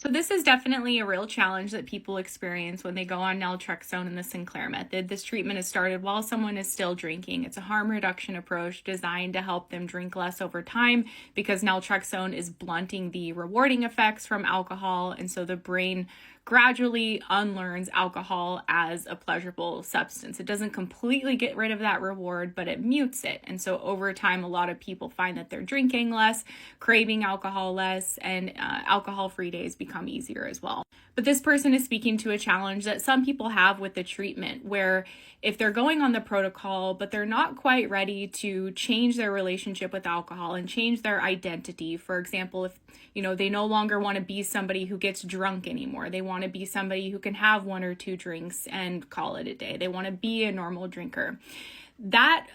So this is definitely a real challenge that people experience when they go on naltrexone and the Sinclair method. This treatment is started while someone is still drinking. It's a harm reduction approach designed to help them drink less over time because naltrexone is blunting the rewarding effects from alcohol, and so the brain gradually unlearns alcohol as a pleasurable substance. It doesn't completely get rid of that reward, but it mutes it. And so over time, a lot of people find that they're drinking less, craving alcohol less, and alcohol-free days become easier as well. But this person is speaking to a challenge that some people have with the treatment, where if they're going on the protocol, but they're not quite ready to change their relationship with alcohol and change their identity. For example, if they no longer want to be somebody who gets drunk anymore. They want to be somebody who can have one or two drinks and call it a day. They want to be a normal drinker. That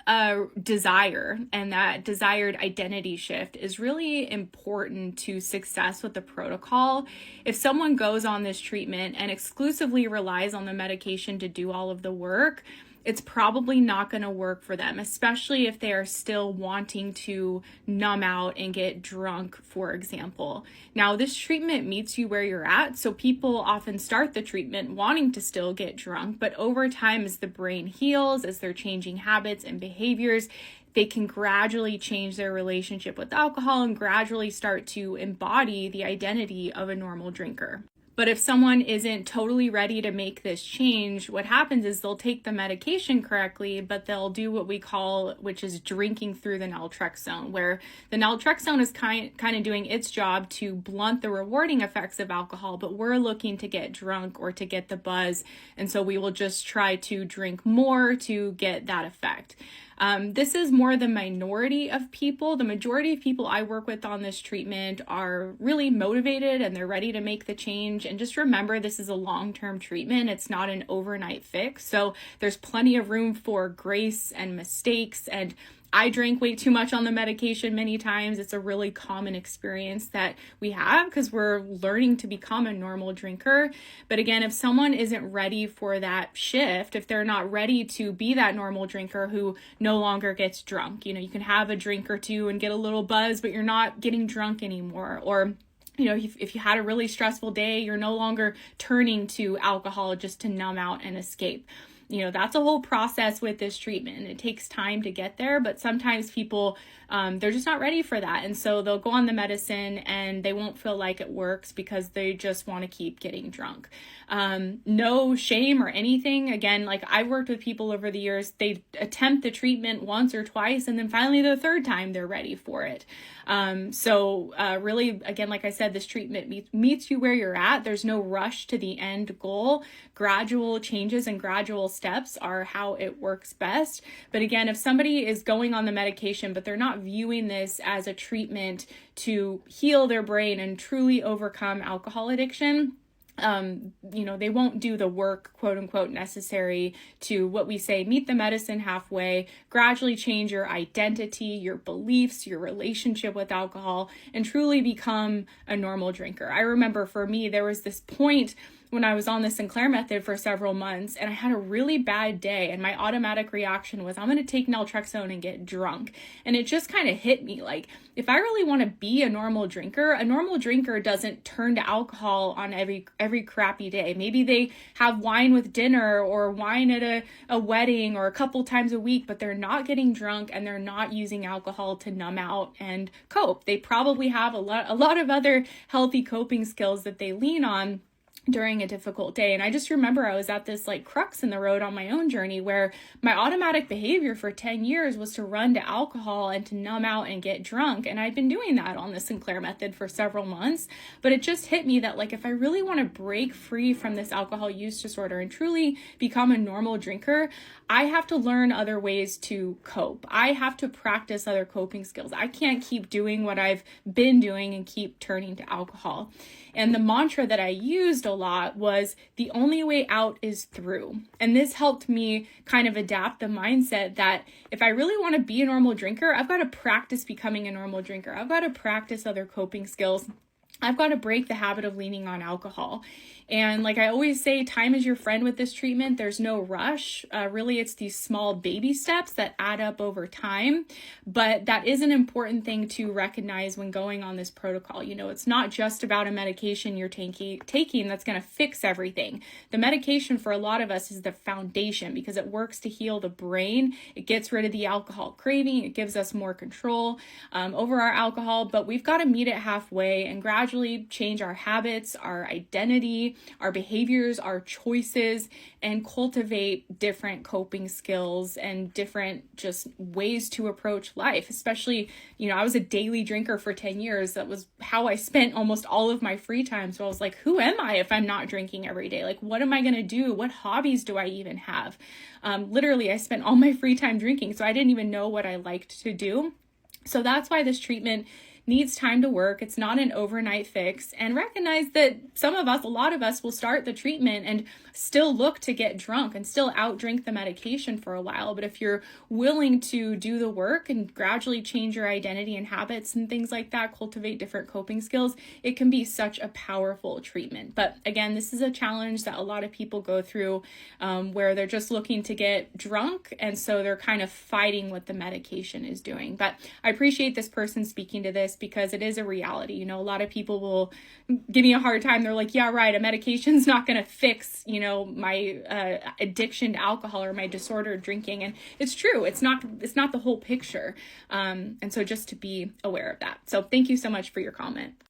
desire and that desired identity shift is really important to success with the protocol. If someone goes on this treatment and exclusively relies on the medication to do all of the work, it's probably not going to work for them, especially if they are still wanting to numb out and get drunk, for example. Now, this treatment meets you where you're at, so people often start the treatment wanting to still get drunk, but over time, as the brain heals, as they're changing habits and behaviors, they can gradually change their relationship with alcohol and gradually start to embody the identity of a normal drinker. But if someone isn't totally ready to make this change, what happens is they'll take the medication correctly, but they'll do what we call, which is drinking through the naltrexone, where the naltrexone is kind of doing its job to blunt the rewarding effects of alcohol, but we're looking to get drunk or to get the buzz. And so we will just try to drink more to get that effect. This is more the minority of people. The majority of people I work with on this treatment are really motivated and they're ready to make the change. And just remember, this is a long-term treatment. It's not an overnight fix. So there's plenty of room for grace and mistakes. And I drank way too much on the medication many times. It's a really common experience that we have because we're learning to become a normal drinker. But again, if someone isn't ready for that shift, if they're not ready to be that normal drinker who no longer gets drunk, you can have a drink or two and get a little buzz, but you're not getting drunk anymore. Or if you had a really stressful day, you're no longer turning to alcohol just to numb out and escape. That's a whole process with this treatment. It takes time to get there, but sometimes people, they're just not ready for that. And so they'll go on the medicine and they won't feel like it works because they just want to keep getting drunk. No shame or anything. Again, like I've worked with people over the years, they attempt the treatment once or twice, and then finally the third time they're ready for it. Really, again, like I said, this treatment meets you where you're at. There's no rush to the end goal. Gradual changes and gradual steps are how it works best. But again, if somebody is going on the medication, but they're not viewing this as a treatment to heal their brain and truly overcome alcohol addiction, they won't do the work, quote unquote, necessary to what we say, meet the medicine halfway, gradually change your identity, your beliefs, your relationship with alcohol, and truly become a normal drinker. I remember for me, there was this point when I was on the Sinclair Method for several months and I had a really bad day and my automatic reaction was, I'm going to take naltrexone and get drunk. And it just kind of hit me like, if I really want to be a normal drinker doesn't turn to alcohol on every crappy day. Maybe they have wine with dinner or wine at a wedding or a couple times a week, but they're not getting drunk and they're not using alcohol to numb out and cope. They probably have a lot of other healthy coping skills that they lean on during a difficult day. And I just remember I was at this crux in the road on my own journey where my automatic behavior for 10 years was to run to alcohol and to numb out and get drunk. And I'd been doing that on the Sinclair Method for several months, but it just hit me that if I really want to break free from this alcohol use disorder and truly become a normal drinker, I have to learn other ways to cope. I have to practice other coping skills. I can't keep doing what I've been doing and keep turning to alcohol. And the mantra that I used a lot was, the only way out is through. And this helped me kind of adapt the mindset that if I really want to be a normal drinker, I've got to practice becoming a normal drinker. I've got to practice other coping skills. I've got to break the habit of leaning on alcohol. And like I always say, time is your friend with this treatment. There's no rush. Really, it's these small baby steps that add up over time. But that is an important thing to recognize when going on this protocol. You know, it's not just about a medication you're taking that's going to fix everything. The medication for a lot of us is the foundation because it works to heal the brain. It gets rid of the alcohol craving. It gives us more control over our alcohol. But we've got to meet it halfway and gradually change our habits, our identity, our behaviors, our choices, and cultivate different coping skills and different just ways to approach life. Especially, you know, I was a daily drinker for 10 years. That was how I spent almost all of my free time. So I was like, who am I if I'm not drinking every day? Like, what am I going to do? What hobbies do I even have? Literally, I spent all my free time drinking. So I didn't even know what I liked to do. So that's why this treatment needs time to work. It's not an overnight fix. And recognize that some of us, a lot of us, will start the treatment and still look to get drunk and still outdrink the medication for a while. But if you're willing to do the work and gradually change your identity and habits and things like that, cultivate different coping skills, it can be such a powerful treatment. But again, this is a challenge that a lot of people go through where they're just looking to get drunk. And so they're kind of fighting what the medication is doing. But I appreciate this person speaking to this because it is a reality. You know, a lot of people will give me a hard time. They're like, yeah, right, a medication's not going to fix, you know, my addiction to alcohol or my disordered drinking. And it's true. It's not the whole picture. And so just to be aware of that. So thank you so much for your comment.